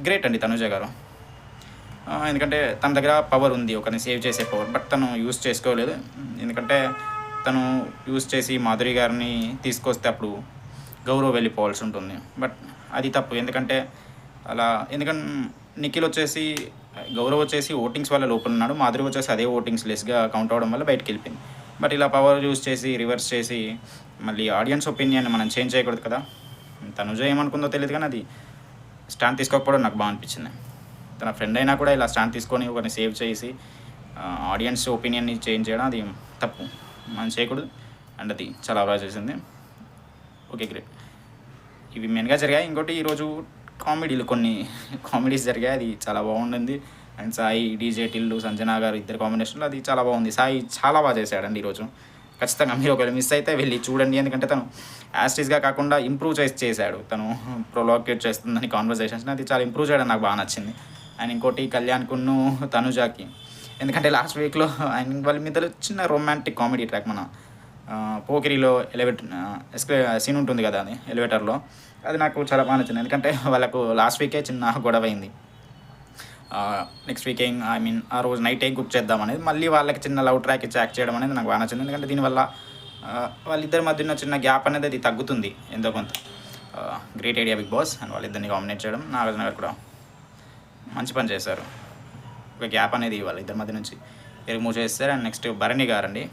Great అండి తనుజ గారు. ఎందుకంటే తన దగ్గర పవర్ ఉంది, ఒకరిని సేవ్ చేసే పవర్. బట్ తను యూజ్ చేసుకోలేదు. ఎందుకంటే తను యూజ్ చేసి మాధురి గారిని తీసుకొస్తే అప్పుడు గౌరవ్ వెళ్ళిపోవాల్సి ఉంటుంది. బట్ అది తప్పు. ఎందుకంటే అలా, ఎందుకంటే నిఖిల్ వచ్చేసి, గౌరవ్ వచ్చేసి ఓటింగ్స్ వల్ల లోపల ఉన్నాడు, మాధురి వచ్చేసి అదే ఓటింగ్స్ లెస్గా కౌంట్ అవ్వడం వల్ల బయటకు వెళ్ళిపోయింది. బట్ ఇలా పవర్ యూజ్ చేసి రివర్స్ చేసి మళ్ళీ ఆడియన్స్ ఒపీనియన్ మనం చేంజ్ చేయకూడదు కదా. తనుజ ఏమనుకుందో తెలియదు కానీ అది స్టాండ్ తీసుకోకపోవడం నాకు బాగా అనిపించింది. తన ఫ్రెండ్ అయినా కూడా ఇలా స్టాండ్ తీసుకొని ఒకరిని సేవ్ చేసి ఆడియన్స్ ఒపీనియన్ని చేంజ్ చేయడం అది తప్పు, మనం చేయకూడదు. అండ్ అది చాలా బాగా చేసింది. Okay, great. ఇవి మెయిన్గా జరిగాయి. ఇంకోటి ఈరోజు కామెడీలు, కొన్ని కామెడీస్ జరిగాయి, అది చాలా బాగుండింది. అండ్ సాయి, డీజే టిల్లు, సంజనా గారు ఇద్దరు కాంబినేషన్లో అది చాలా బాగుంది. సాయి చాలా బాగా చేశాడండి ఈరోజు. ఖచ్చితంగా మీరు ఒకవేళ మిస్ అయితే వెళ్ళి చూడండి. ఎందుకంటే తను యాస్టీస్గా కాకుండా ఇంప్రూవ్ చేశాడు. తను ప్రొలోకేట్ చేస్తుందని కాన్వర్జేషన్స్ని, అది చాలా ఇంప్రూవ్ చేయడం నాకు బాగా నచ్చింది. అండ్ ఇంకోటి కళ్యాణ్కును తనుజాకి, ఎందుకంటే లాస్ట్ వీక్లో ఆయన వాళ్ళ మీద చిన్న రొమాంటిక్ కామెడీ ట్రాక్, మన పోకిరిలో సీన్ ఉంటుంది కదా, అది ఎలివేటర్లో, అది నాకు చాలా బాగా నచ్చింది. ఎందుకంటే వాళ్ళకు లాస్ట్ వీకే చిన్న గొడవ అయింది. నెక్స్ట్ వీక్ ఆ రోజు నైట్ ఏం కుక్ చేద్దాం అనేది, మళ్ళీ వాళ్ళకి చిన్న లవ్ ట్రాక్ ఇచ్చి యాక్ట్ చేయడం అనేది నాకు బాగా నచ్చింది. ఎందుకంటే దీనివల్ల వాళ్ళిద్దరి మధ్య ఉన్న చిన్న గ్యాప్ అనేది అది తగ్గుతుంది ఎంతో కొంత. Great idea big boss. And వాళ్ళిద్దరిని కాంబినేట్ చేయడం, నాగార్జున గారు కూడా మంచి పని చేశారు. ఒక గ్యాప్ అనేది ఇవ్వాలి ఇద్దరి మధ్య నుంచి రిమూవ్ చేస్తారు. అండ్ నెక్స్ట్ భరణి గారు అండి,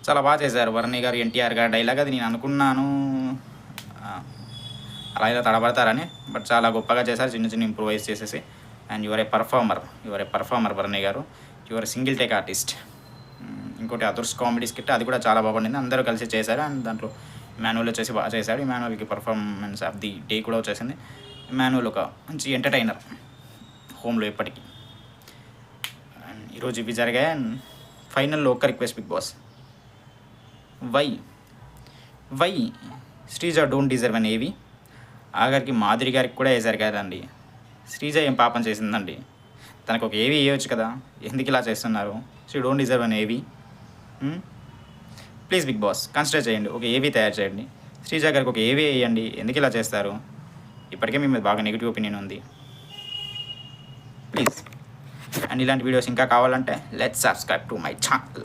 చాలా బాగా చేశారు. భరణి గారు ఎన్టీఆర్ గారు డైలాగ్, అది నేను అనుకున్నాను అలా ఇలా తడబడతారని, బట్ చాలా గొప్పగా చేశారు, చిన్న చిన్న ఇంప్రూవైజ్ చేసేసి. And your A performer Bharani garu, your single take artist. ఇంకోటి అదర్స్ కామెడీ స్కిట్, అది కూడా చాలా బాగుండింది, అందరూ కలిసి చేశారు. అండ్ దాంట్లో ఇమాన్యుల్ వచ్చేసి బాగా చేశాడు. ఇమాన్యుల్కి పర్ఫార్మెన్స్ ఆఫ్ ది డే కూడా వచ్చేసింది. ఇమాన్యుల్ ఒక మంచి ఎంటర్టైనర్ హోమ్లో ఎప్పటికీ. అండ్ ఈరోజు ఇవి జరిగాయి. అండ్ ఫైనల్లో ఒక request Bigg Boss, why Sreeja don't deserve an AV. ఆఖరికి మాధురి గారికి కూడా వేశారు కదండి. శ్రీజ ఏం పాపం చేసిందండి, తనకు ఒక ఏవి వేయవచ్చు కదా, ఎందుకు ఇలా చేస్తున్నారు? షీ డోంట్ డిజర్వ్ అన్ ఏవి. ప్లీజ్ బిగ్ బాస్ కన్సిడర్ చేయండి, ఒక ఏవి తయారు చేయండి. శ్రీజ గారికి ఒక ఏవి వేయండి, ఎందుకు ఇలా చేస్తారు? ఇప్పటికే మీ మీద బాగా నెగిటివ్ ఒపీనియన్ ఉంది, ప్లీజ్. అండ్ ఇలాంటి వీడియోస్ ఇంకా కావాలంటే let's subscribe to my channel.